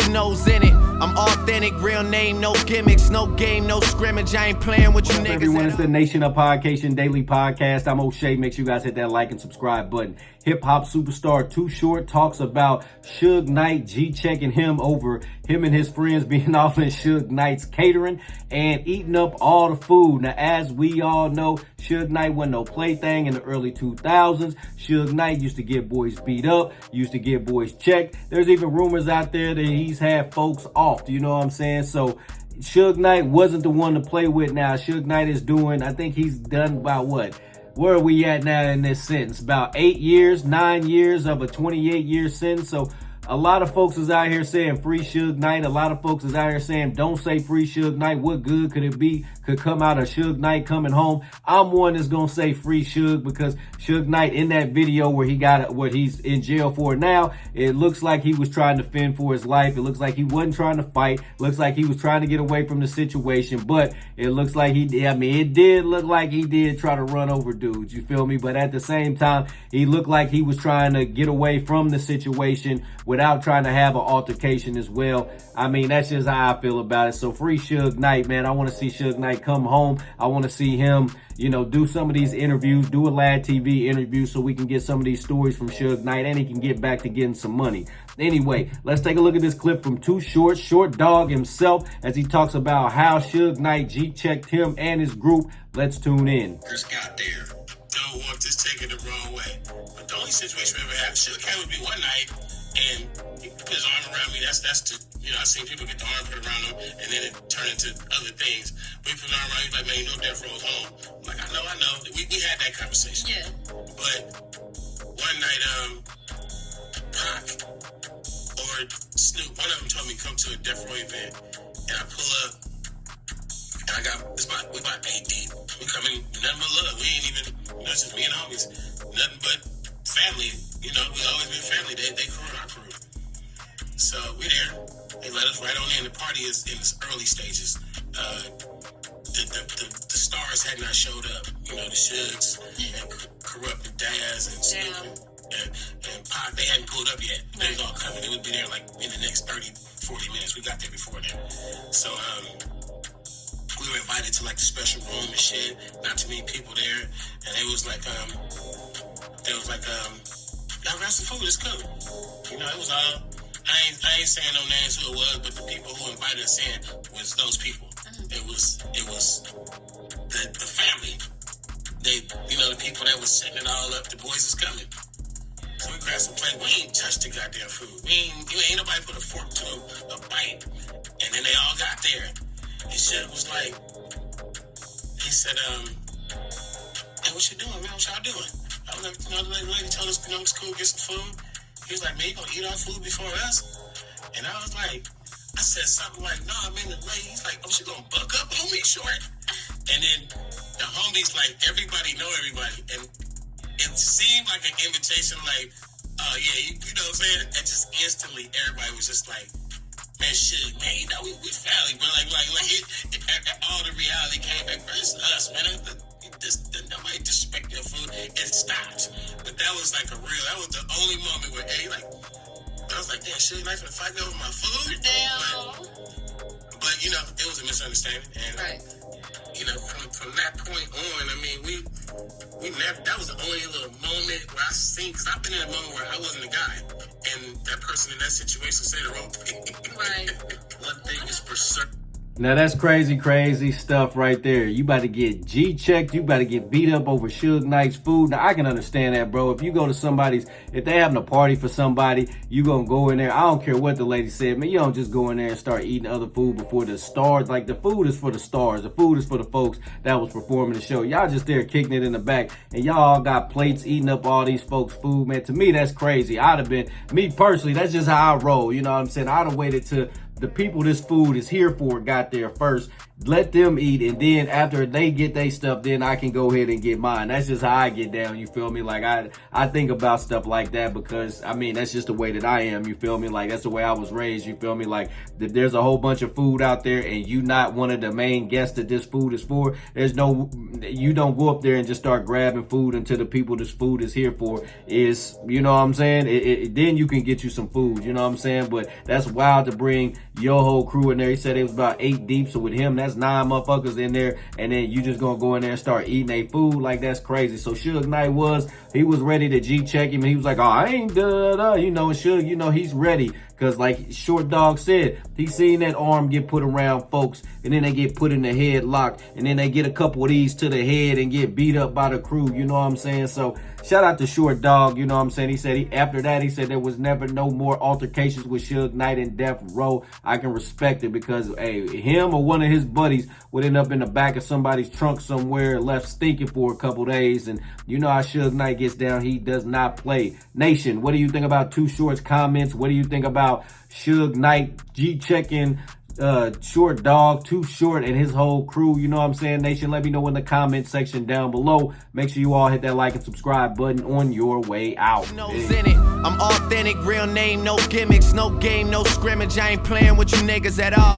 your nose in it. I'm authentic, real name, no gimmicks, no game, no scrimmage. I ain't playing with you niggas. Everyone, it's the Nation of Podcation Daily Podcast. I'm O'Shea. Make sure you guys hit that like and subscribe button. Hip-hop superstar Too Short talks about Suge Knight G-checking him over him and his friends being off in Suge Knight's catering and eating up all the food. Now, as we all know, Suge Knight wasn't no plaything in the early 2000s. Suge Knight used to get boys beat up, used to get boys checked. There's even rumors out there that he's had folks off, you know what I'm saying? So Suge Knight wasn't the one to play with. Now Suge Knight is doing, I think he's done about what? Where are we at now in this sentence? About 9 years of a 28-year sentence. So a lot of folks is out here saying free Suge Knight. A lot of folks is out here saying don't say free Suge Knight. What good could it be? Could come out of Suge Knight coming home? I'm one that's gonna say free Suge, because Suge Knight in that video where he got what he's in jail for now, it looks like he was trying to fend for his life. It looks like he wasn't trying to fight. Looks like he was trying to get away from the situation, but it looks like it did look like he did try to run over dudes, you feel me? But at the same time, he looked like he was trying to get away from the situation without trying to have an altercation as well. I mean, that's just how I feel about it. So free Suge Knight, man. I want to see Suge Knight come home. I want to see him, you know, do some of these interviews, do a live TV interview so we can get some of these stories from Suge Knight and he can get back to getting some money. Anyway, let's take a look at this clip from Too Short, Short Dog himself, as he talks about how Suge Knight G-checked him and his group. Let's tune in. First got there. Don't want this taken the wrong way. But the only situation we ever had, Suge came with me one night and he put his arm around me. That's the, you know, I seen people get the arm put around them and then it turned into other things. But he put an arm around me, like, man, you know Death Row's home. I'm like, I know. We had that conversation. Yeah. But one night, Pac or Snoop, one of them told me come to a Death Row event, and I pull up, and we about 8 deep. We coming, nothing but love. We ain't even, that's just me and homies. Nothing but family. You know, we always been family. They crew our crew. So we there. They let us right on in. The party is in its early stages. The stars had not showed up. You know, the Suges and Corrupted Daz and Snoop and Pac, they hadn't pulled up yet. They was all coming. They would be there like in the next 30, 40 minutes. We got there before them. So we were invited to like the special room and shit. Not too many people there. And it was like, y'all grab some food, it's cool. You know, it was all, I ain't saying no names who it was, but the people who invited us in was those people. It was the family. They, you know, the people that was setting it all up, the boys is coming. So we grabbed some plate. We ain't touched the goddamn food. Ain't nobody put a fork to a bite. And then they all got there. And shit was like, he said, hey, what you doing, man? What y'all doing? I was like, you know, the lady told us, you know, it's cool, get some food. He was like, man, you gonna eat our food before us? And I was like, I said something like, nah, man, the lady, he's like, oh, she gonna buck up on me short. And then the homies, like, everybody know everybody. And it seemed like an invitation, like, oh, yeah, you know what I'm saying? And just instantly, everybody was just like, man, shit, man, you know, we family, but like all the reality came back for us, man. Nobody disrespect your food. It stopped. But that was like that was the only moment where, hey, like, I was like, damn, shit, like, finna fight me over my food? Damn. But, you know, it was a misunderstanding. And, right. You know, from that point on, I mean, we never, that was the only little moment where I seen, because I've been in a moment where I wasn't the guy. And that person in that situation said the wrong thing. Right. One thing is for certain. Now that's crazy stuff right there. You about to get G-checked. You about to get beat up over Suge Knight's food. Now I can understand that, bro. If you go to somebody's, if they having a party for somebody, you gonna go in there. I don't care what the lady said, man. You don't just go in there and start eating other food before the stars. Like, the food is for the stars. The food is for the folks that was performing the show. Y'all just there kicking it in the back, and y'all all got plates eating up all these folks' food, man. To me, that's crazy. I'd have been, me personally, that's just how I roll. You know what I'm saying? I'd have waited to the people this food is here for got there first. Let them eat, and then after they get their stuff, then I can go ahead and get mine. That's just how I get down, you feel me? Like, I think about stuff like that because, I mean, that's just the way that I am, you feel me? Like, that's the way I was raised, you feel me? Like, if there's a whole bunch of food out there and you not one of the main guests that this food is for, you don't go up there and just start grabbing food until the people this food is here for is, you know what I'm saying? Then you can get you some food, you know what I'm saying? But that's wild to bring your whole crew in there. He said it was about 8 deep, so with him, that's 9 motherfuckers in there, and then you just gonna go in there and start eating their food. Like, that's crazy. So Suge Knight was ready to G-check him, and he was like, oh, I ain't da-da-da, you know, and Suge, you know, he's ready. Because like Short Dog said, he seen that arm get put around folks, and then they get put in the headlock, and then they get a couple of these to the head and get beat up by the crew, you know what I'm saying? So shout out to Short Dog, you know what I'm saying? He said after that, he said there was never no more altercations with Suge Knight and Death Row. I can respect it because, hey, him or one of his buddies would end up in the back of somebody's trunk somewhere, left stinking for a couple days. And you know how Suge Knight gets down. He does not play. Nation, what do you think about Too Short's comments? What do you think about Suge Knight G-checking Short Dog, Too Short, and his whole crew? You know what I'm saying, Nation? Let me know in the comment section down below. Make sure you all hit that like and subscribe button on your way out. I'm authentic, real name, no gimmicks, no game, no scrimmage. I ain't playing with you niggas at all.